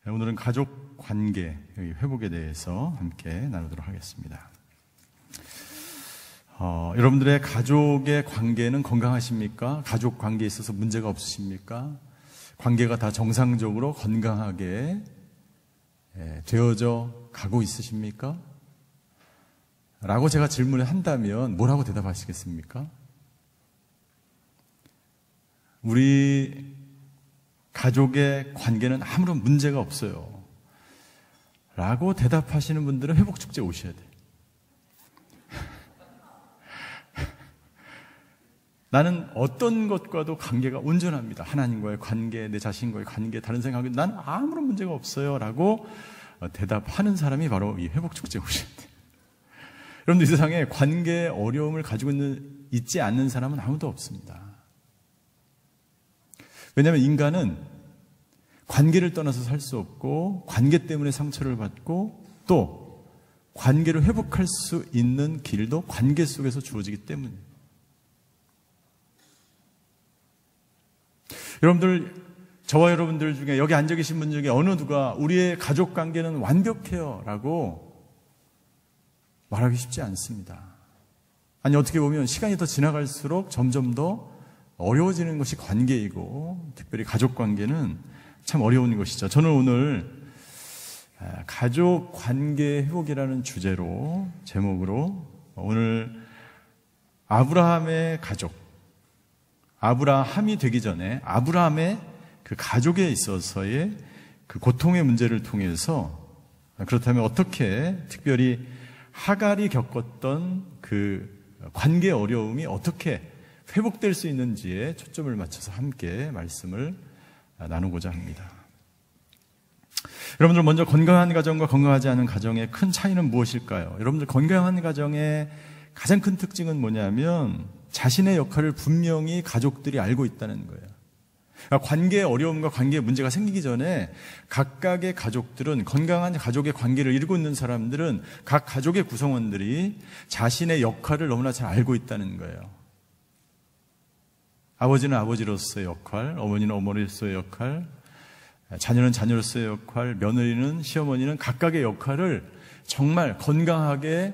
오늘은 가족 관계 회복에 대해서 함께 나누도록 하겠습니다. 여러분들의 가족의 관계는 건강하십니까? 가족 관계에 있어서 문제가 없으십니까? 관계가 다 정상적으로 건강하게 되어져 가고 있으십니까? 라고 제가 질문을 한다면 뭐라고 대답하시겠습니까? 우리 가족의 관계는 아무런 문제가 없어요 라고 대답하시는 분들은 회복축제 오셔야 돼요. 나는 어떤 것과도 관계가 온전합니다. 하나님과의 관계, 내 자신과의 관계, 다른 생각은 나는 아무런 문제가 없어요 라고 대답하는 사람이 바로 이 회복축제에 오셔야 돼요. 여러분들, 이 세상에 관계의 어려움을 가지고 있지 않는 사람은 아무도 없습니다. 왜냐하면 인간은 관계를 떠나서 살 수 없고, 관계 때문에 상처를 받고, 또 관계를 회복할 수 있는 길도 관계 속에서 주어지기 때문이에요. 여러분들, 저와 여러분들 중에 여기 앉아 계신 분 중에 어느 누가 우리의 가족 관계는 완벽해요 라고 말하기 쉽지 않습니다. 아니, 어떻게 보면 시간이 더 지나갈수록 점점 더 어려워지는 것이 관계이고, 특별히 가족 관계는 참 어려운 것이죠. 저는 오늘 가족 관계 회복이라는 주제로, 제목으로 오늘 아브라함의 가족, 아브라함이 되기 전에 아브라함의 그 가족에 있어서의 그 고통의 문제를 통해서, 그렇다면 어떻게 특별히 하갈이 겪었던 그 관계 어려움이 어떻게 회복될 수 있는지에 초점을 맞춰서 함께 말씀을 나누고자 합니다. 여러분들, 먼저 건강한 가정과 건강하지 않은 가정의 큰 차이는 무엇일까요? 여러분들, 건강한 가정의 가장 큰 특징은 뭐냐면 자신의 역할을 분명히 가족들이 알고 있다는 거예요. 그러니까 관계의 어려움과 관계의 문제가 생기기 전에 각각의 가족들은, 건강한 가족의 관계를 이루고 있는 사람들은 각 가족의 구성원들이 자신의 역할을 너무나 잘 알고 있다는 거예요. 아버지는 아버지로서의 역할, 어머니는 어머니로서의 역할, 자녀는 자녀로서의 역할, 며느리는, 시어머니는 각각의 역할을 정말 건강하게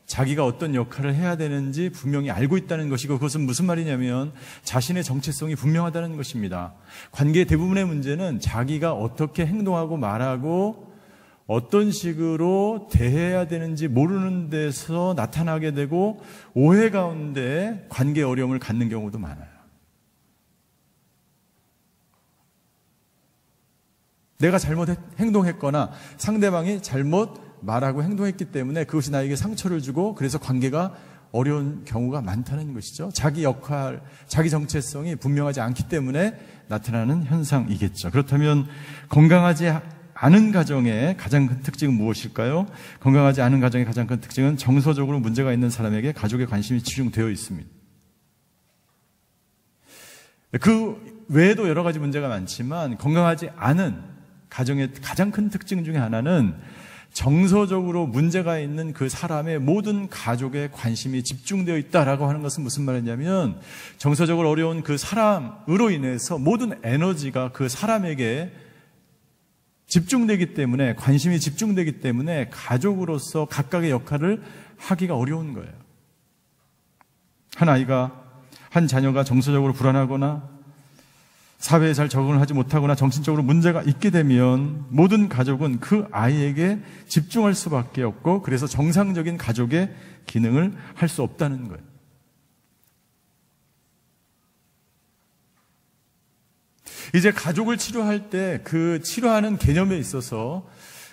자기가 어떤 역할을 해야 되는지 분명히 알고 있다는 것이고, 그것은 무슨 말이냐면 자신의 정체성이 분명하다는 것입니다. 관계의 대부분의 문제는 자기가 어떻게 행동하고 말하고 어떤 식으로 대해야 되는지 모르는 데서 나타나게 되고, 오해 가운데 관계 어려움을 갖는 경우도 많아요. 내가 잘못 행동했거나 상대방이 잘못 말하고 행동했기 때문에 그것이 나에게 상처를 주고, 그래서 관계가 어려운 경우가 많다는 것이죠. 자기 역할, 자기 정체성이 분명하지 않기 때문에 나타나는 현상이겠죠. 그렇다면 건강하지 않은 가정의 가장 큰 특징은 무엇일까요? 건강하지 않은 가정의 가장 큰 특징은 정서적으로 문제가 있는 사람에게 가족의 관심이 집중되어 있습니다. 그 외에도 여러 가지 문제가 많지만, 건강하지 않은 가정의 가장 큰 특징 중에 하나는 정서적으로 문제가 있는 그 사람의 모든 가족의 관심이 집중되어 있다라고 하는 것은 무슨 말이냐면, 정서적으로 어려운 그 사람으로 인해서 모든 에너지가 그 사람에게 집중되기 때문에, 관심이 집중되기 때문에 가족으로서 각각의 역할을 하기가 어려운 거예요. 한 자녀가 정서적으로 불안하거나 사회에 잘 적응을 하지 못하거나 정신적으로 문제가 있게 되면 모든 가족은 그 아이에게 집중할 수밖에 없고, 그래서 정상적인 가족의 기능을 할 수 없다는 거예요. 이제 가족을 치료할 때 그 치료하는 개념에 있어서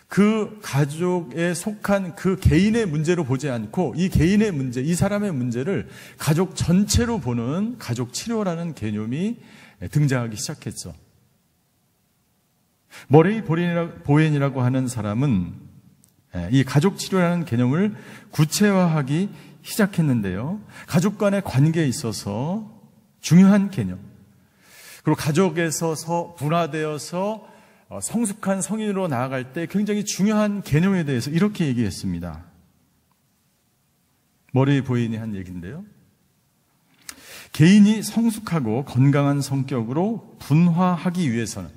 그 가족에 속한 그 개인의 문제로 보지 않고, 이 개인의 문제, 이 사람의 문제를 가족 전체로 보는 가족 치료라는 개념이 등장하기 시작했죠. 머레이 보웬이라고 하는 사람은 이 가족 치료라는 개념을 구체화하기 시작했는데요. 가족 간의 관계에 있어서 중요한 개념, 그리고 가족에서 분화되어서 성숙한 성인으로 나아갈 때 굉장히 중요한 개념에 대해서 이렇게 얘기했습니다. 머레이 보웬이 한 얘기인데요. 개인이 성숙하고 건강한 성격으로 분화하기 위해서는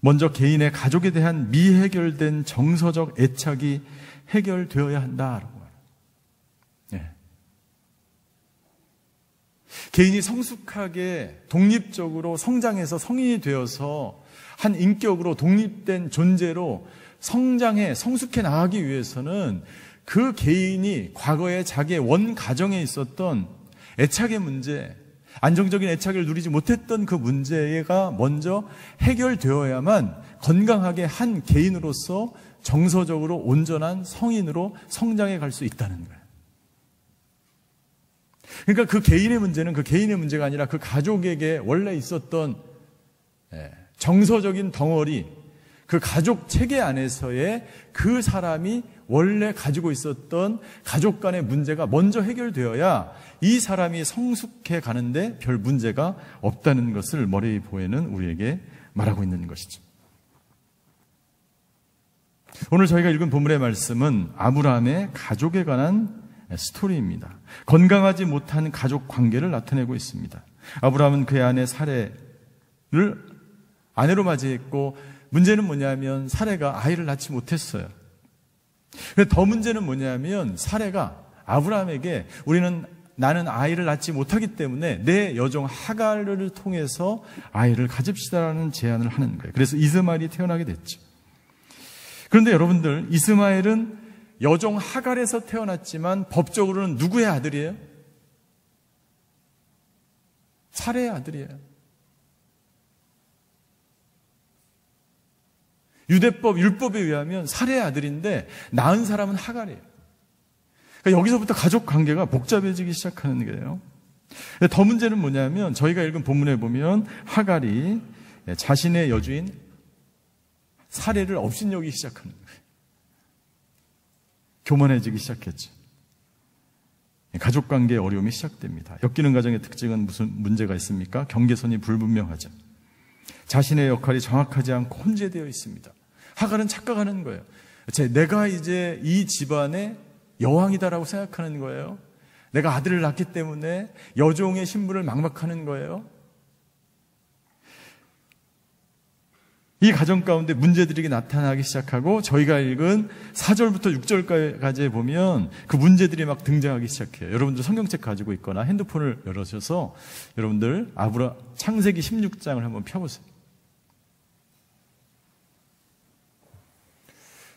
먼저 개인의 가족에 대한 미해결된 정서적 애착이 해결되어야 한다라고 말해요. 예. 개인이 성숙하게 독립적으로 성장해서 성인이 되어서 한 인격으로 독립된 존재로 성숙해 나가기 위해서는 그 개인이 과거에 자기의 원 가정에 있었던 애착의 문제, 안정적인 애착을 누리지 못했던 그 문제가 먼저 해결되어야만 건강하게 한 개인으로서 정서적으로 온전한 성인으로 성장해 갈 수 있다는 거예요. 그러니까 그 개인의 문제는 그 개인의 문제가 아니라 그 가족에게 원래 있었던 정서적인 덩어리, 그 가족 체계 안에서의 그 사람이 원래 가지고 있었던 가족 간의 문제가 먼저 해결되어야 이 사람이 성숙해 가는데 별 문제가 없다는 것을 머레이보에는 우리에게 말하고 있는 것이죠. 오늘 저희가 읽은 본문의 말씀은 아브라함의 가족에 관한 스토리입니다. 건강하지 못한 가족 관계를 나타내고 있습니다. 아브라함은 그의 아내 사레를 아내로 맞이했고, 문제는 뭐냐면 사레가 아이를 낳지 못했어요. 더 문제는 뭐냐면 사레가 아브라함에게 나는 아이를 낳지 못하기 때문에 내 여종 하갈을 통해서 아이를 가집시다라는 제안을 하는 거예요. 그래서 이스마엘이 태어나게 됐죠. 그런데 여러분들, 이스마엘은 여종 하갈에서 태어났지만 법적으로는 누구의 아들이에요? 사레의 아들이에요. 유대법, 율법에 의하면 사레의 아들인데 낳은 사람은 하갈이에요. 그러니까 여기서부터 가족 관계가 복잡해지기 시작하는 거예요. 더 문제는 뭐냐면 저희가 읽은 본문에 보면 하갈이 자신의 여주인 사레를 업신여기기 시작하는 거예요. 교만해지기 시작했죠. 가족관계의 어려움이 시작됩니다. 엮이는 가정의 특징은 무슨 문제가 있습니까? 경계선이 불분명하죠. 자신의 역할이 정확하지 않고 혼재되어 있습니다. 하갈은 착각하는 거예요. 내가 이제 이 집안의 여왕이다라고 생각하는 거예요. 내가 아들을 낳기 때문에 여종의 신분을 망막하는 거예요. 이 가정 가운데 문제들이 나타나기 시작하고 저희가 읽은 4절부터 6절까지 보면 그 문제들이 막 등장하기 시작해요. 여러분들 성경책 가지고 있거나 핸드폰을 열어셔서 여러분들 창세기 16장을 한번 펴보세요.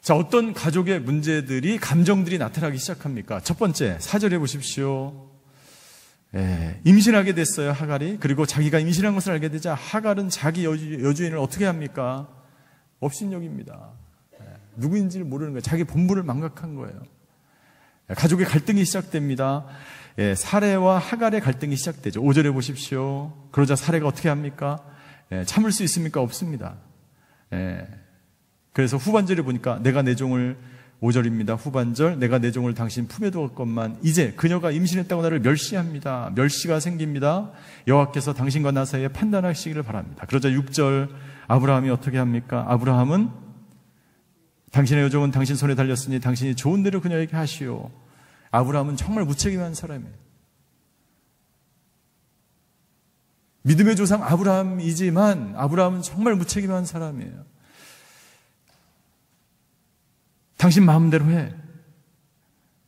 자, 어떤 가족의 문제들이, 감정들이 나타나기 시작합니까? 첫 번째, 4절에 보십시오. 임신하게 됐어요, 하갈이. 그리고 자기가 임신한 것을 알게 되자 하갈은 자기 여주인을 어떻게 합니까? 업신여깁니다. 누구인지를 모르는 거예요. 자기 본분을 망각한 거예요. 가족의 갈등이 시작됩니다. 사레와 하갈의 갈등이 시작되죠. 5절에 보십시오. 그러자 사레가 어떻게 합니까? 참을 수 있습니까? 없습니다. 그래서 후반절에 보니까 내가 내 종을, 5절입니다. 후반절, 내가 내 종을 당신 품에 두었건만 이제 그녀가 임신했다고 나를 멸시합니다. 멸시가 생깁니다. 여호와께서 당신과 나 사이에 판단하시기를 바랍니다. 그러자 6절, 아브라함이 어떻게 합니까? 아브라함은 당신의 여종은 당신 손에 달렸으니 당신이 좋은 대로 그녀에게 하시오. 아브라함은 정말 무책임한 사람이에요. 믿음의 조상 아브라함이지만 아브라함은 정말 무책임한 사람이에요. 당신 마음대로 해.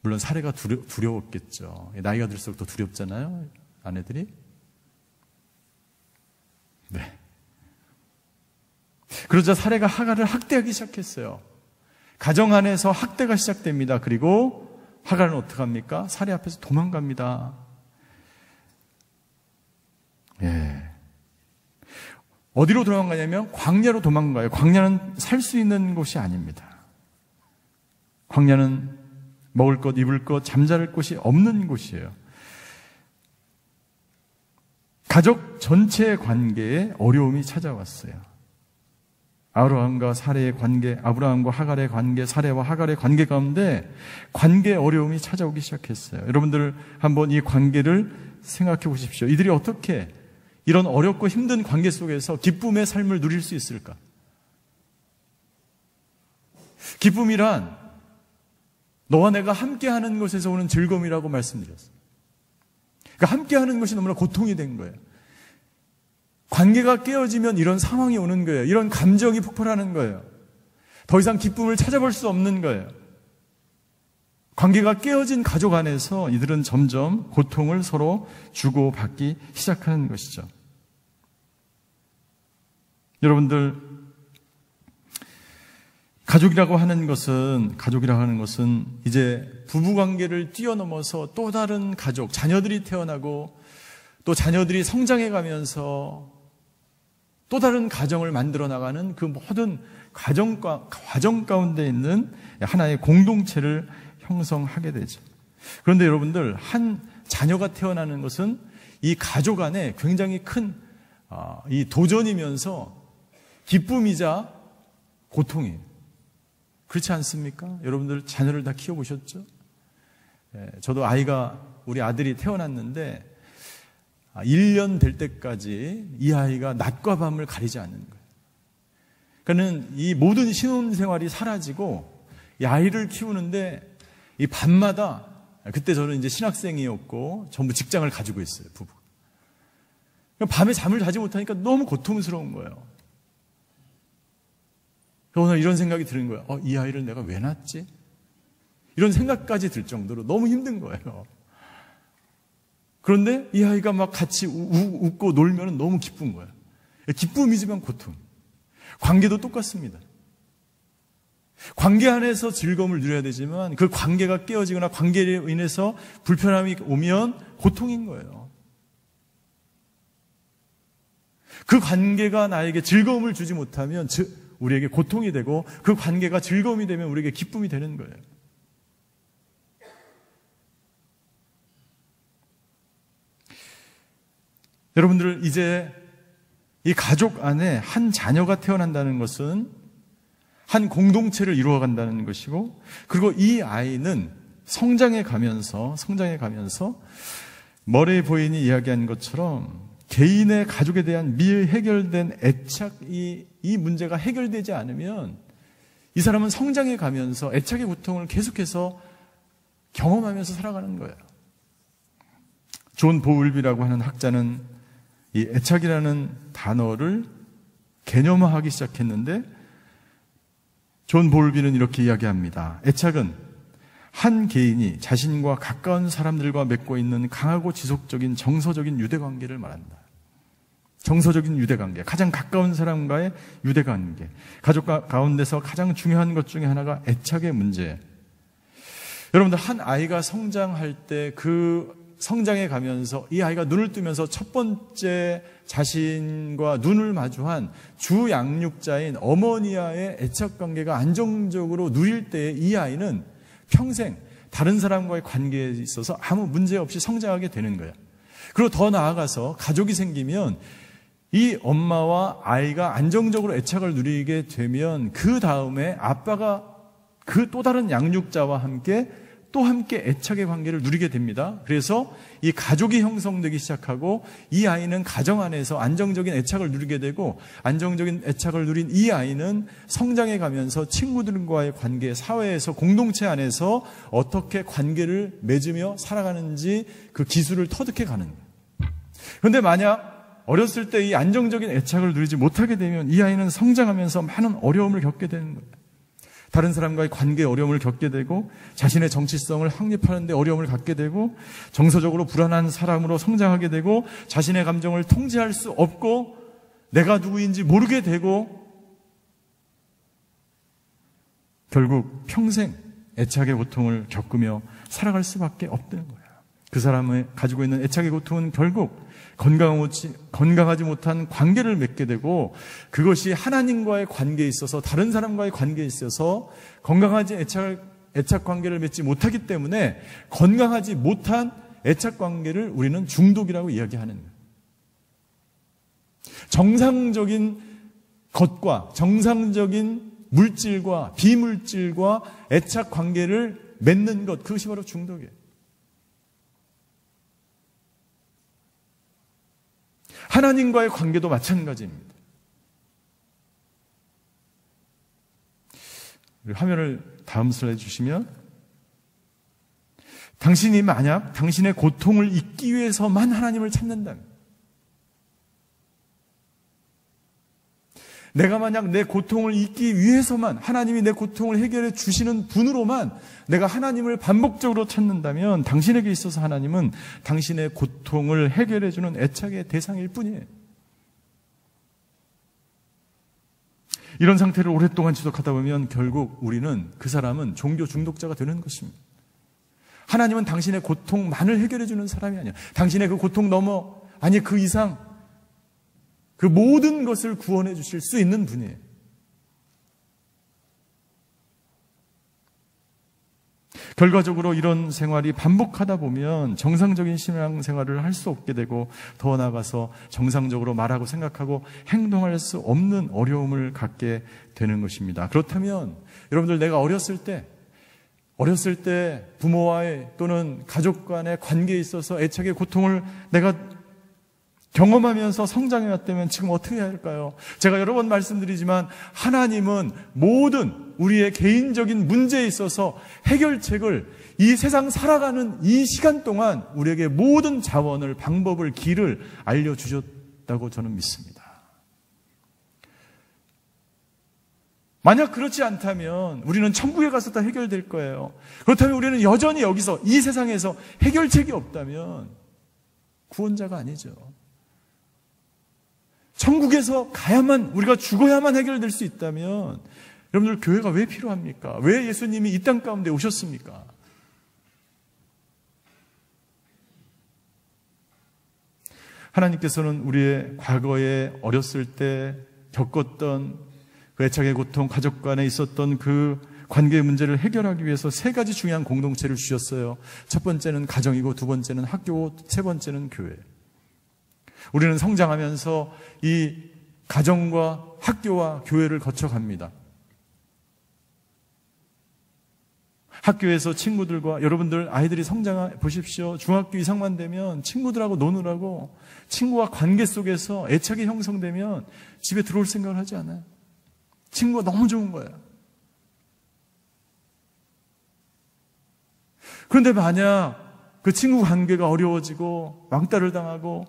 물론 사례가 두려웠겠죠. 나이가 들수록 더 두렵잖아요, 아내들이. 네. 그러자 사례가 하갈을 학대하기 시작했어요. 가정 안에서 학대가 시작됩니다. 그리고 하갈은 어떻게 합니까? 사례 앞에서 도망갑니다. 어디로 도망가냐면 광야로 도망가요. 광야는 살 수 있는 곳이 아닙니다. 광야는 먹을 것, 입을 것, 잠잘 곳이 없는 곳이에요. 가족 전체의 관계에 어려움이 찾아왔어요. 아브라함과 사레의 관계, 아브라함과 하갈의 관계, 사레와 하갈의 관계 가운데 관계에 어려움이 찾아오기 시작했어요. 여러분들 한번 이 관계를 생각해 보십시오. 이들이 어떻게 이런 어렵고 힘든 관계 속에서 기쁨의 삶을 누릴 수 있을까? 기쁨이란 너와 내가 함께하는 것에서 오는 즐거움이라고 말씀드렸어요. 그러니까 함께하는 것이 너무나 고통이 된 거예요. 관계가 깨어지면 이런 상황이 오는 거예요. 이런 감정이 폭발하는 거예요. 더 이상 기쁨을 찾아볼 수 없는 거예요. 관계가 깨어진 가족 안에서 이들은 점점 고통을 서로 주고받기 시작하는 것이죠. 여러분들, 가족이라고 하는 것은 이제 부부관계를 뛰어넘어서 또 다른 가족, 자녀들이 태어나고 또 자녀들이 성장해 가면서 또 다른 가정을 만들어 나가는 그 모든 과정 가운데 있는 하나의 공동체를 형성하게 되죠. 그런데 여러분들, 한 자녀가 태어나는 것은 이 가족 안에 굉장히 큰 이 도전이면서 기쁨이자 고통이에요. 그렇지 않습니까? 여러분들 자녀를 다 키워보셨죠? 저도 우리 아들이 태어났는데 1년 될 때까지 이 아이가 낮과 밤을 가리지 않는 거예요. 그러니까 이 모든 신혼생활이 사라지고 이 아이를 키우는데 이 밤마다, 그때 저는 이제 신학생이었고 전부 직장을 가지고 있어요, 부부. 밤에 잠을 자지 못하니까 너무 고통스러운 거예요. 오늘 이런 생각이 드는 거예요. 이 아이를 내가 왜 낳았지? 이런 생각까지 들 정도로 너무 힘든 거예요. 그런데 이 아이가 막 같이 웃고 놀면 너무 기쁜 거예요. 기쁨이지만 고통. 관계도 똑같습니다. 관계 안에서 즐거움을 누려야 되지만 그 관계가 깨어지거나 관계로 인해서 불편함이 오면 고통인 거예요. 그 관계가 나에게 즐거움을 주지 못하면 우리에게 고통이 되고, 그 관계가 즐거움이 되면 우리에게 기쁨이 되는 거예요. 여러분들, 이제 이 가족 안에 한 자녀가 태어난다는 것은 한 공동체를 이루어간다는 것이고, 그리고 이 아이는 성장해 가면서 머레이 보인이 이야기한 것처럼 개인의 가족에 대한 미해결된 애착이, 이 문제가 해결되지 않으면 이 사람은 성장해 가면서 애착의 고통을 계속해서 경험하면서 살아가는 거예요. 존 보울비라고 하는 학자는 이 애착이라는 단어를 개념화하기 시작했는데, 존 보울비는 이렇게 이야기합니다. 애착은 한 개인이 자신과 가까운 사람들과 맺고 있는 강하고 지속적인 정서적인 유대관계를 말한다. 정서적인 유대관계, 가장 가까운 사람과의 유대관계, 가족 가운데서 가장 중요한 것 중에 하나가 애착의 문제예요. 여러분들, 한 아이가 성장할 때 그 성장해 가면서 이 아이가 눈을 뜨면서 첫 번째 자신과 눈을 마주한 주 양육자인 어머니와의 애착관계가 안정적으로 누릴 때 이 아이는 평생 다른 사람과의 관계에 있어서 아무 문제 없이 성장하게 되는 거예요. 그리고 더 나아가서 가족이 생기면 이 엄마와 아이가 안정적으로 애착을 누리게 되면 그 다음에 아빠가 그 또 다른 양육자와 함께 애착의 관계를 누리게 됩니다. 그래서 이 가족이 형성되기 시작하고 이 아이는 가정 안에서 안정적인 애착을 누리게 되고, 안정적인 애착을 누린 이 아이는 성장해 가면서 친구들과의 관계, 사회에서 공동체 안에서 어떻게 관계를 맺으며 살아가는지 그 기술을 터득해 가는 거예요. 그런데 만약 어렸을 때 이 안정적인 애착을 누리지 못하게 되면 이 아이는 성장하면서 많은 어려움을 겪게 되는 거예요. 다른 사람과의 관계에 어려움을 겪게 되고, 자신의 정체성을 확립하는 데 어려움을 갖게 되고, 정서적으로 불안한 사람으로 성장하게 되고, 자신의 감정을 통제할 수 없고 내가 누구인지 모르게 되고, 결국 평생 애착의 고통을 겪으며 살아갈 수밖에 없다는 거예요. 그 사람의 가지고 있는 애착의 고통은 결국 건강하지 못한 관계를 맺게 되고, 그것이 하나님과의 관계에 있어서, 다른 사람과의 관계에 있어서 건강하지 애착 관계를 맺지 못하기 때문에 건강하지 못한 애착 관계를 우리는 중독이라고 이야기하는 거예요. 정상적인 것과 정상적인 물질과 비물질과 애착 관계를 맺는 것, 그것이 바로 중독이에요. 하나님과의 관계도 마찬가지입니다. 화면을 다음 슬라이드 주시면, 당신이 만약 당신의 고통을 잊기 위해서만 하나님을 찾는다면, 내가 만약 내 고통을 잊기 위해서만 하나님이 내 고통을 해결해 주시는 분으로만 내가 하나님을 반복적으로 찾는다면 당신에게 있어서 하나님은 당신의 고통을 해결해 주는 애착의 대상일 뿐이에요. 이런 상태를 오랫동안 지속하다 보면 결국 우리는, 그 사람은 종교 중독자가 되는 것입니다. 하나님은 당신의 고통만을 해결해 주는 사람이 아니야. 당신의 그 고통 넘어, 아니 그 이상 그 모든 것을 구원해 주실 수 있는 분이에요. 결과적으로 이런 생활이 반복하다 보면 정상적인 신앙생활을 할 수 없게 되고, 더 나아가서 정상적으로 말하고 생각하고 행동할 수 없는 어려움을 갖게 되는 것입니다. 그렇다면 여러분들, 내가 어렸을 때 부모와의 또는 가족 간의 관계에 있어서 애착의 고통을 내가 경험하면서 성장해 왔다면 지금 어떻게 해야 할까요? 제가 여러 번 말씀드리지만 하나님은 모든 우리의 개인적인 문제에 있어서 해결책을 이 세상 살아가는 이 시간 동안 우리에게 모든 자원을, 방법을, 길을 알려주셨다고 저는 믿습니다. 만약 그렇지 않다면 우리는 천국에 가서 다 해결될 거예요. 그렇다면 우리는 여전히 여기서 이 세상에서 해결책이 없다면 구원자가 아니죠. 천국에서 가야만, 우리가 죽어야만 해결될 수 있다면 여러분들, 교회가 왜 필요합니까? 왜 예수님이 이 땅 가운데 오셨습니까? 하나님께서는 우리의 과거에 어렸을 때 겪었던 그 애착의 고통, 가족 간에 있었던 그 관계의 문제를 해결하기 위해서 세 가지 중요한 공동체를 주셨어요. 첫 번째는 가정이고, 두 번째는 학교고, 세 번째는 교회. 우리는 성장하면서 이 가정과 학교와 교회를 거쳐갑니다. 학교에서 친구들과, 여러분들 아이들이 성장해 보십시오. 중학교 이상만 되면 친구들하고 노느라고, 친구와 관계 속에서 애착이 형성되면 집에 들어올 생각을 하지 않아요. 친구가 너무 좋은 거예요. 그런데 만약 그 친구 관계가 어려워지고 왕따를 당하고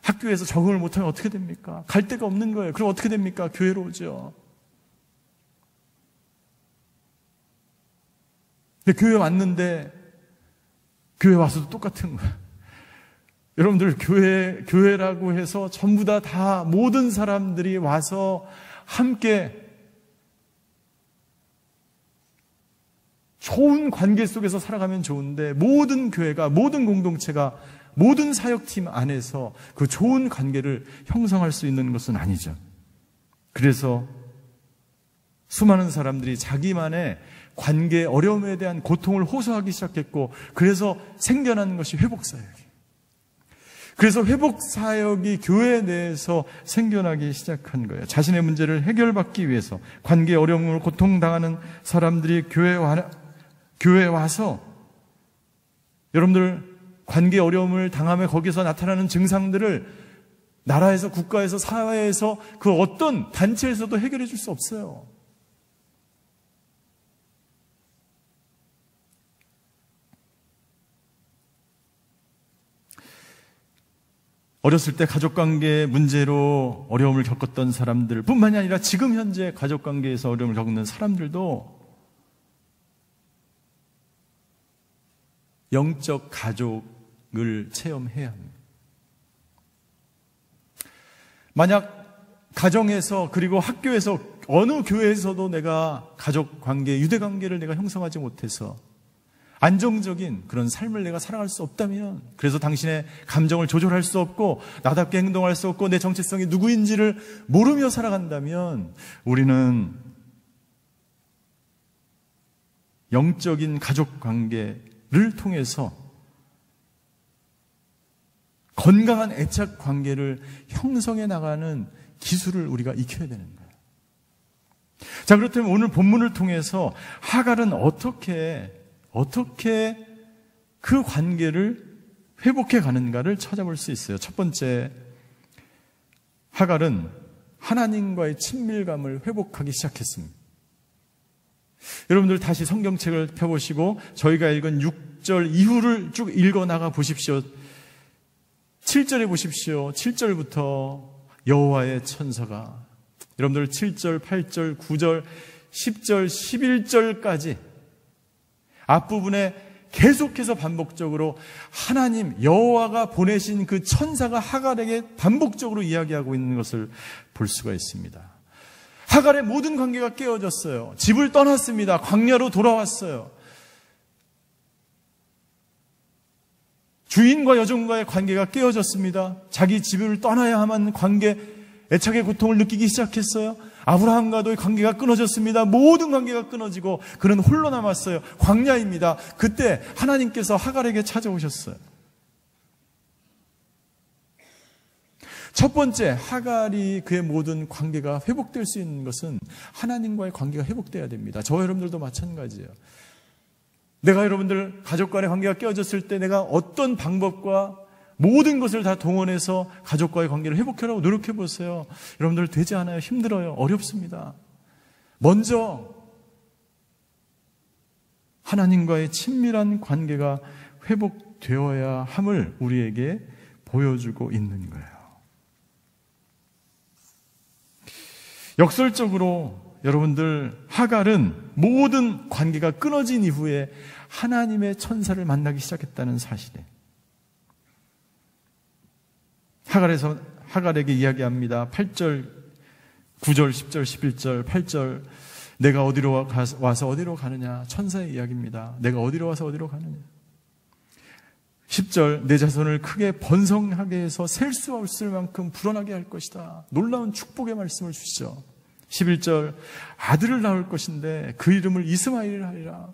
학교에서 적응을 못하면 어떻게 됩니까? 갈 데가 없는 거예요. 그럼 어떻게 됩니까? 교회로 오죠. 근데 교회 왔는데 교회 와서도 똑같은 거예요. 여러분들, 교회라고 해서 전부 다 모든 사람들이 와서 함께 좋은 관계 속에서 살아가면 좋은데, 모든 교회가, 모든 공동체가, 모든 사역팀 안에서 그 좋은 관계를 형성할 수 있는 것은 아니죠. 그래서 수많은 사람들이 자기만의 관계 어려움에 대한 고통을 호소하기 시작했고, 그래서 생겨난 것이 회복사역이에요. 그래서 회복사역이 교회 내에서 생겨나기 시작한 거예요. 자신의 문제를 해결받기 위해서 관계 어려움을 고통당하는 사람들이 교회에 와서, 여러분들, 관계 어려움을 당하며 거기서 나타나는 증상들을 나라에서, 국가에서, 사회에서, 그 어떤 단체에서도 해결해 줄 수 없어요. 어렸을 때 가족관계 문제로 어려움을 겪었던 사람들 뿐만이 아니라 지금 현재 가족관계에서 어려움을 겪는 사람들도 영적 가족을 체험해야 합니다. 만약 가정에서, 그리고 학교에서, 어느 교회에서도 내가 가족관계, 유대관계를 내가 형성하지 못해서 안정적인 그런 삶을 내가 살아갈 수 없다면, 그래서 당신의 감정을 조절할 수 없고 나답게 행동할 수 없고 내 정체성이 누구인지를 모르며 살아간다면, 우리는 영적인 가족관계를 통해서 건강한 애착 관계를 형성해 나가는 기술을 우리가 익혀야 되는 거예요. 자, 그렇다면 오늘 본문을 통해서 하갈은 어떻게 그 관계를 회복해 가는가를 찾아볼 수 있어요. 첫 번째, 하갈은 하나님과의 친밀감을 회복하기 시작했습니다. 여러분들 다시 성경책을 펴보시고 저희가 읽은 6절 이후를 쭉 읽어나가 보십시오. 7절에 보십시오. 7절부터 여호와의 천사가 여러분들 7절, 8절, 9절, 10절, 11절까지 앞부분에 계속해서 반복적으로 하나님 여호와가 보내신 그 천사가 하갈에게 반복적으로 이야기하고 있는 것을 볼 수가 있습니다. 하갈의 모든 관계가 깨어졌어요. 집을 떠났습니다. 광야로 돌아왔어요. 주인과 여종과의 관계가 깨어졌습니다. 자기 집을 떠나야 하는 관계, 애착의 고통을 느끼기 시작했어요. 아브라함과도의 관계가 끊어졌습니다. 모든 관계가 끊어지고 그는 홀로 남았어요. 광야입니다. 그때 하나님께서 하갈에게 찾아오셨어요. 첫 번째, 하갈이 그의 모든 관계가 회복될 수 있는 것은 하나님과의 관계가 회복돼야 됩니다. 저와 여러분들도 마찬가지예요. 내가 여러분들 가족 간의 관계가 깨어졌을 때 내가 어떤 방법과 모든 것을 다 동원해서 가족과의 관계를 회복하려고 노력해 보세요. 여러분들 되지 않아요. 힘들어요. 어렵습니다. 먼저 하나님과의 친밀한 관계가 회복되어야 함을 우리에게 보여주고 있는 거예요. 역설적으로 여러분들 하갈은 모든 관계가 끊어진 이후에 하나님의 천사를 만나기 시작했다는 사실에 하갈에게 이야기합니다. 8절, 9절, 10절, 11절, 8절 내가 어디로 와서 어디로 가느냐. 천사의 이야기입니다. 내가 어디로 와서 어디로 가느냐. 10절 내 자손을 크게 번성하게 해서 셀 수 없을 만큼 불어나게 할 것이다. 놀라운 축복의 말씀을 주시죠. 11절 아들을 낳을 것인데 그 이름을 이스마엘이라 하리라.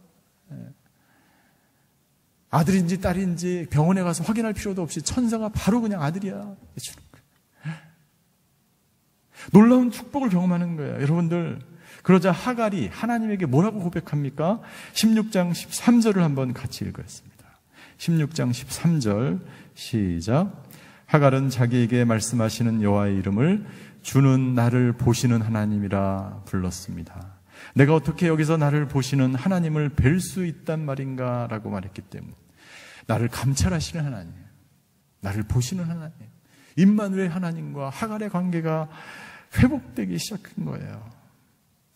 아들인지 딸인지 병원에 가서 확인할 필요도 없이 천사가 바로 그냥 아들이야. 놀라운 축복을 경험하는 거예요. 여러분들 그러자 하갈이 하나님에게 뭐라고 고백합니까? 16장 13절을 한번 같이 읽었습니다. 16장 13절 시작. 하갈은 자기에게 말씀하시는 여호와의 이름을 주는 나를 보시는 하나님이라 불렀습니다. 내가 어떻게 여기서 나를 보시는 하나님을 뵐 수 있단 말인가 라고 말했기 때문에 나를 감찰하시는 하나님, 나를 보시는 하나님, 임마누엘 하나님과 하갈의 관계가 회복되기 시작한 거예요.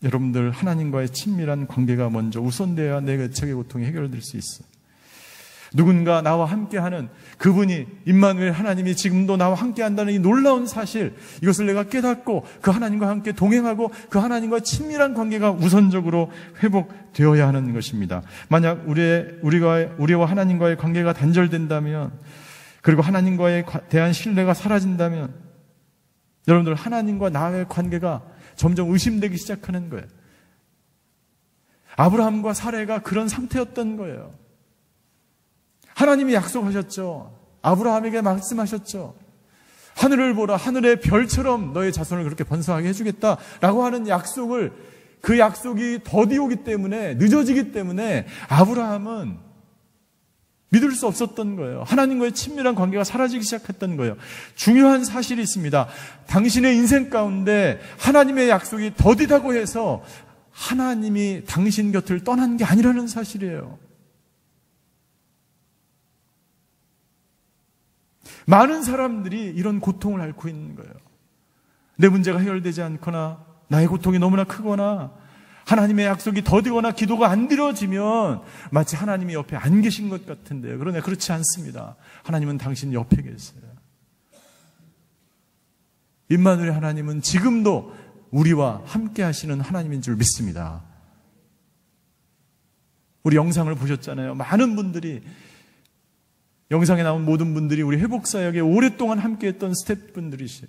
여러분들 하나님과의 친밀한 관계가 먼저 우선되어야 내 애착의 고통이 해결될 수 있어요. 누군가 나와 함께하는 그분이 임마누엘 하나님이 지금도 나와 함께한다는 이 놀라운 사실, 이것을 내가 깨닫고 그 하나님과 함께 동행하고 그 하나님과 친밀한 관계가 우선적으로 회복되어야 하는 것입니다. 만약 우리와 하나님과의 관계가 단절된다면, 그리고 하나님과에 대한 신뢰가 사라진다면 여러분들 하나님과 나의 관계가 점점 의심되기 시작하는 거예요. 아브라함과 사레가 그런 상태였던 거예요. 하나님이 약속하셨죠. 아브라함에게 말씀하셨죠. 하늘을 보라, 하늘의 별처럼 너의 자손을 그렇게 번성하게 해주겠다라고 하는 약속을, 그 약속이 더디오기 때문에, 늦어지기 때문에 아브라함은 믿을 수 없었던 거예요. 하나님과의 친밀한 관계가 사라지기 시작했던 거예요. 중요한 사실이 있습니다. 당신의 인생 가운데 하나님의 약속이 더디다고 해서 하나님이 당신 곁을 떠난 게 아니라는 사실이에요. 많은 사람들이 이런 고통을 앓고 있는 거예요. 내 문제가 해결되지 않거나 나의 고통이 너무나 크거나 하나님의 약속이 더디거나 기도가 안 들어지면 마치 하나님이 옆에 안 계신 것 같은데요. 그러나 그렇지 않습니다. 하나님은 당신 옆에 계세요. 임마누엘 하나님은 지금도 우리와 함께 하시는 하나님인 줄 믿습니다. 우리 영상을 보셨잖아요. 많은 분들이, 영상에 나온 모든 분들이 우리 회복사역에 오랫동안 함께했던 스태프분들이시죠.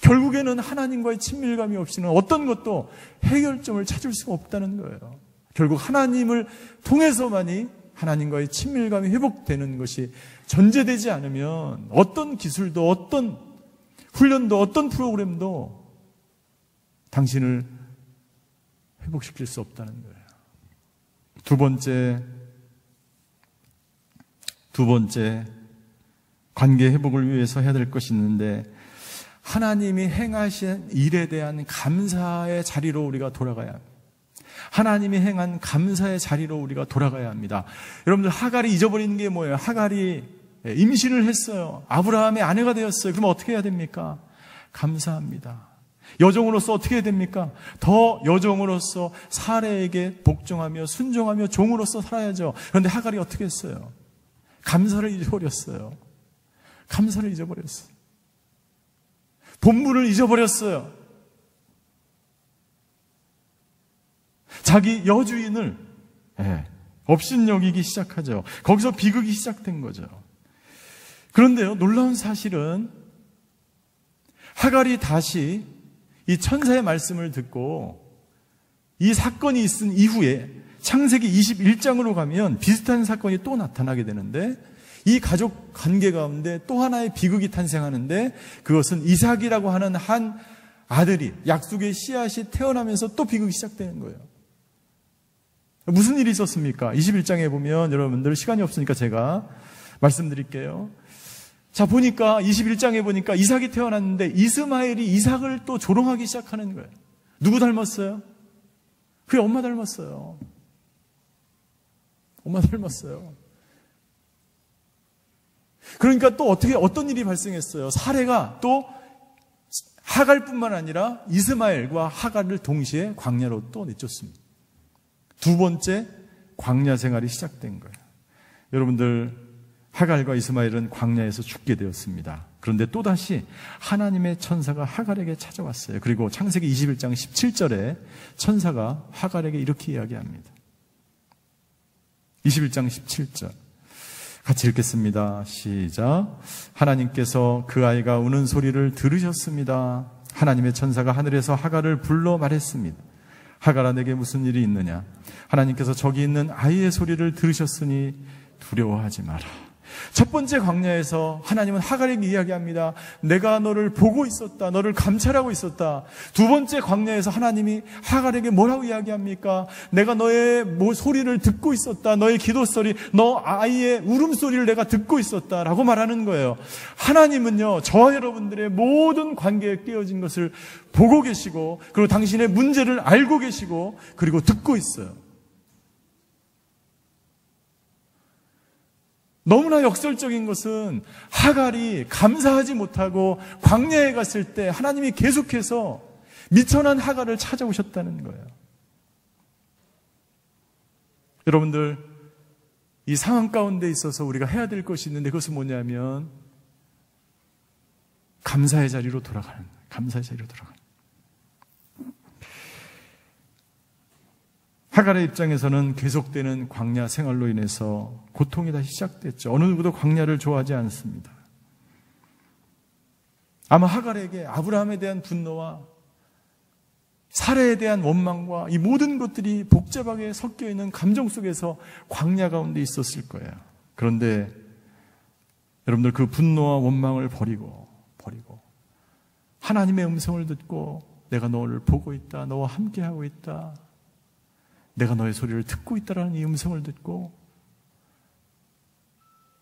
결국에는 하나님과의 친밀감이 없이는 어떤 것도 해결점을 찾을 수가 없다는 거예요. 결국 하나님을 통해서만이 하나님과의 친밀감이 회복되는 것이 전제되지 않으면 어떤 기술도, 어떤 훈련도, 어떤 프로그램도 당신을 회복시킬 수 없다는 거예요. 두 번째 관계 회복을 위해서 해야 될 것이 있는데, 하나님이 행하신 일에 대한 감사의 자리로 우리가 돌아가야 합니다. 하나님이 행한 감사의 자리로 우리가 돌아가야 합니다. 여러분들 하갈이 잊어버리는 게 뭐예요? 하갈이 임신을 했어요. 아브라함의 아내가 되었어요. 그럼 어떻게 해야 됩니까? 감사합니다. 여종으로서 어떻게 해야 됩니까? 더 여종으로서 사레에게 복종하며 순종하며 종으로서 살아야죠. 그런데 하갈이 어떻게 했어요? 감사를 잊어버렸어요. 감사를 잊어버렸어요. 본분을 잊어버렸어요. 자기 여주인을 업신여기기 시작하죠. 거기서 비극이 시작된 거죠. 그런데요, 놀라운 사실은 하갈이 다시 이 천사의 말씀을 듣고 이 사건이 있은 이후에 창세기 21장으로 가면 비슷한 사건이 또 나타나게 되는데, 이 가족 관계 가운데 또 하나의 비극이 탄생하는데, 그것은 이삭이라고 하는 한 아들이, 약속의 씨앗이 태어나면서 또 비극이 시작되는 거예요. 무슨 일이 있었습니까? 21장에 보면, 여러분들 시간이 없으니까 제가 말씀드릴게요. 자, 보니까 21장에 보니까 이삭이 태어났는데 이스마엘이 이삭을 또 조롱하기 시작하는 거예요. 누구 닮았어요? 그의 엄마 닮았어요. 엄마 닮았어요. 그러니까 또 어떤 일이 발생했어요? 사레가 또 하갈뿐만 아니라 이스마엘과 하갈을 동시에 광야로 또 내쫓습니다. 두 번째 광야 생활이 시작된 거예요. 여러분들, 하갈과 이스마엘은 광야에서 죽게 되었습니다. 그런데 또다시 하나님의 천사가 하갈에게 찾아왔어요. 그리고 창세기 21장 17절에 천사가 하갈에게 이렇게 이야기합니다. 21장 17절 같이 읽겠습니다. 시작. 하나님께서 그 아이가 우는 소리를 들으셨습니다. 하나님의 천사가 하늘에서 하갈을 불러 말했습니다. 하갈아, 내게 무슨 일이 있느냐? 하나님께서 저기 있는 아이의 소리를 들으셨으니 두려워하지 마라. 첫 번째 광야에서 하나님은 하갈에게 이야기합니다. 내가 너를 보고 있었다. 너를 감찰하고 있었다. 두 번째 광야에서 하나님이 하갈에게 뭐라고 이야기합니까? 내가 너의 소리를 듣고 있었다. 너의 기도 소리, 너 아이의 울음소리를 내가 듣고 있었다 라고 말하는 거예요. 하나님은요, 저와 여러분들의 모든 관계에 끼어진 것을 보고 계시고, 그리고 당신의 문제를 알고 계시고, 그리고 듣고 있어요. 너무나 역설적인 것은 하갈이 감사하지 못하고 광야에 갔을 때 하나님이 계속해서 미천한 하갈을 찾아오셨다는 거예요. 여러분들, 이 상황 가운데 있어서 우리가 해야 될 것이 있는데, 그것은 뭐냐면 감사의 자리로 돌아가는 거예요. 감사의 자리로 돌아가는 거예요. 하갈의 입장에서는 계속되는 광야 생활로 인해서 고통이 다시 시작됐죠. 어느 누구도 광야를 좋아하지 않습니다. 아마 하갈에게 아브라함에 대한 분노와 사레에 대한 원망과 이 모든 것들이 복잡하게 섞여 있는 감정 속에서 광야 가운데 있었을 거예요. 그런데 여러분들, 그 분노와 원망을 버리고 하나님의 음성을 듣고, 내가 너를 보고 있다. 너와 함께하고 있다. 내가 너의 소리를 듣고 있다라는 이 음성을 듣고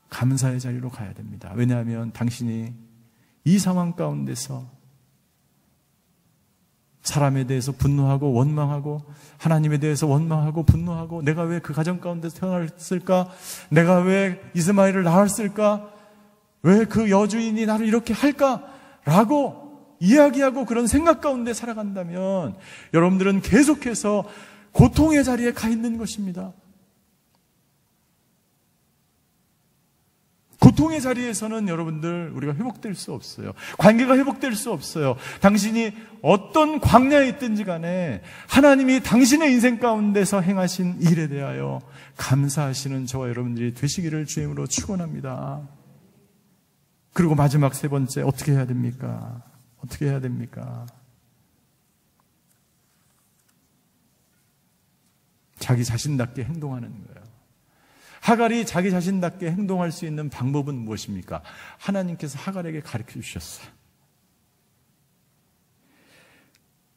감사의 자리로 가야 됩니다. 왜냐하면 당신이 이 상황 가운데서 사람에 대해서 분노하고 원망하고, 하나님에 대해서 원망하고 분노하고, 내가 왜 그 가정 가운데서 태어났을까? 내가 왜 이스마엘을 낳았을까? 왜 그 여주인이 나를 이렇게 할까? 라고 이야기하고 그런 생각 가운데 살아간다면 여러분들은 계속해서 고통의 자리에 가 있는 것입니다. 고통의 자리에서는 여러분들, 우리가 회복될 수 없어요. 관계가 회복될 수 없어요. 당신이 어떤 광야에 있든지 간에 하나님이 당신의 인생 가운데서 행하신 일에 대하여 감사하시는 저와 여러분들이 되시기를 주임으로 축원합니다. 그리고 마지막 세 번째, 어떻게 해야 됩니까? 어떻게 해야 됩니까? 자기 자신답게 행동하는 거예요. 하갈이 자기 자신답게 행동할 수 있는 방법은 무엇입니까? 하나님께서 하갈에게 가르쳐 주셨어요.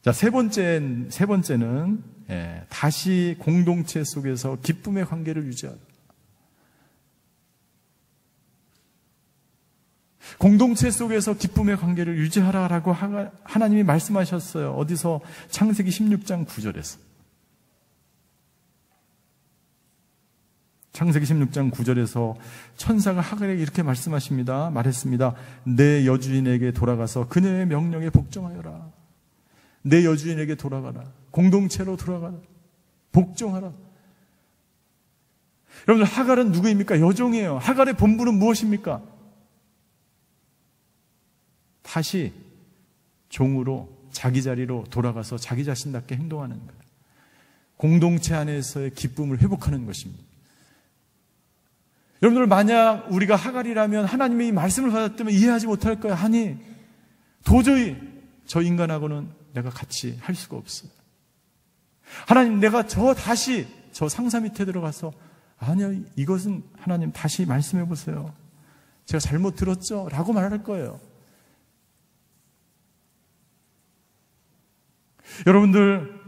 자, 세 번째는 다시 공동체 속에서 기쁨의 관계를 유지하라. 공동체 속에서 기쁨의 관계를 유지하라라고 하나님이 말씀하셨어요. 어디서? 창세기 16장 9절에서. 창세기 16장 9절에서 천사가 하갈에게 이렇게 말씀하십니다. 말했습니다. 내 여주인에게 돌아가서 그녀의 명령에 복종하여라. 내 여주인에게 돌아가라. 공동체로 돌아가라. 복종하라. 여러분들, 하갈은 누구입니까? 여종이에요. 하갈의 본분은 무엇입니까? 다시 종으로 자기 자리로 돌아가서 자기 자신답게 행동하는 거예요. 공동체 안에서의 기쁨을 회복하는 것입니다. 여러분들, 만약 우리가 하갈이라면 하나님의 이 말씀을 받았다면 이해하지 못할 거예요. 아니, 도저히 저 인간하고는 내가 같이 할 수가 없어요. 하나님, 내가 다시 저 상사 밑에 들어가서, 아니요, 이것은 하나님 다시 말씀해 보세요. 제가 잘못 들었죠? 라고 말할 거예요. 여러분들,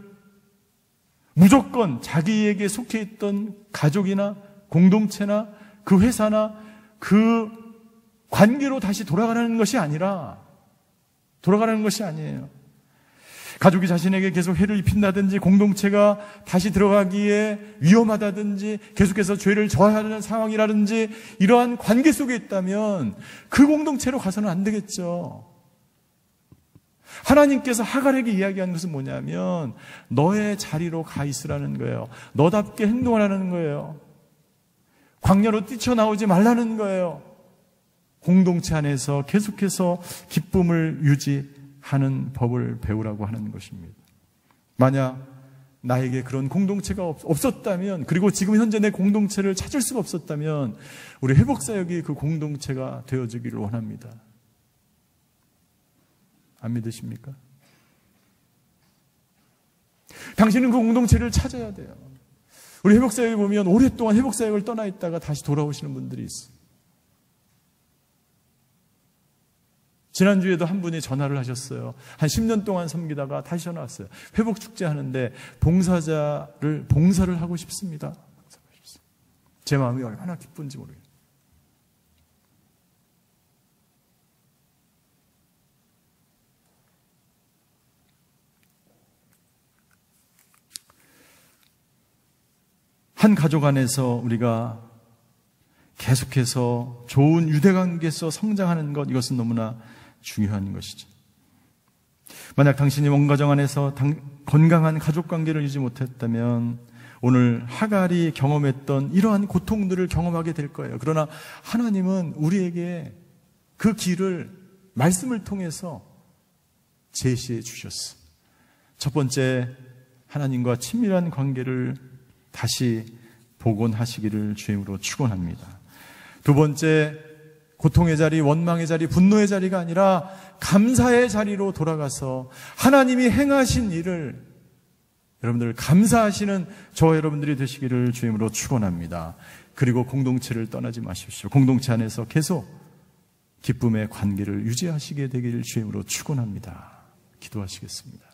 무조건 자기에게 속해 있던 가족이나 공동체나 그 회사나 그 관계로 다시 돌아가는 것이 아니에요. 가족이 자신에게 계속 해를 입힌다든지, 공동체가 다시 들어가기에 위험하다든지, 계속해서 죄를 져야 하는 상황이라든지, 이러한 관계 속에 있다면 그 공동체로 가서는 안 되겠죠. 하나님께서 하갈에게 이야기하는 것은 뭐냐면, 너의 자리로 가 있으라는 거예요. 너답게 행동하라는 거예요. 광야로 뛰쳐나오지 말라는 거예요. 공동체 안에서 계속해서 기쁨을 유지하는 법을 배우라고 하는 것입니다. 만약 나에게 그런 공동체가 없었다면, 그리고 지금 현재 내 공동체를 찾을 수가 없었다면, 우리 회복사역이 그 공동체가 되어주기를 원합니다. 안 믿으십니까? 당신은 그 공동체를 찾아야 돼요. 우리 회복사역에 보면 오랫동안 회복사역을 떠나 있다가 다시 돌아오시는 분들이 있어요. 지난주에도 한 분이 전화를 하셨어요. 한 10년 동안 섬기다가 다시 전화 왔어요. 회복축제 하는데 봉사를 하고 싶습니다. 제 마음이 얼마나 기쁜지 모르겠어요. 한 가족 안에서 우리가 계속해서 좋은 유대관계에서 성장하는 것, 이것은 너무나 중요한 것이죠. 만약 당신이 원 가정 안에서 건강한 가족관계를 유지 못했다면 오늘 하갈이 경험했던 이러한 고통들을 경험하게 될 거예요. 그러나 하나님은 우리에게 그 길을 말씀을 통해서 제시해 주셨어요. 첫 번째, 하나님과 친밀한 관계를 다시 복원하시기를 주임으로 축원합니다. 두 번째, 고통의 자리, 원망의 자리, 분노의 자리가 아니라 감사의 자리로 돌아가서 하나님이 행하신 일을 여러분들 감사하시는 저와 여러분들이 되시기를 주임으로 축원합니다. 그리고 공동체를 떠나지 마십시오. 공동체 안에서 계속 기쁨의 관계를 유지하시게 되기를 주임으로 축원합니다. 기도하시겠습니다.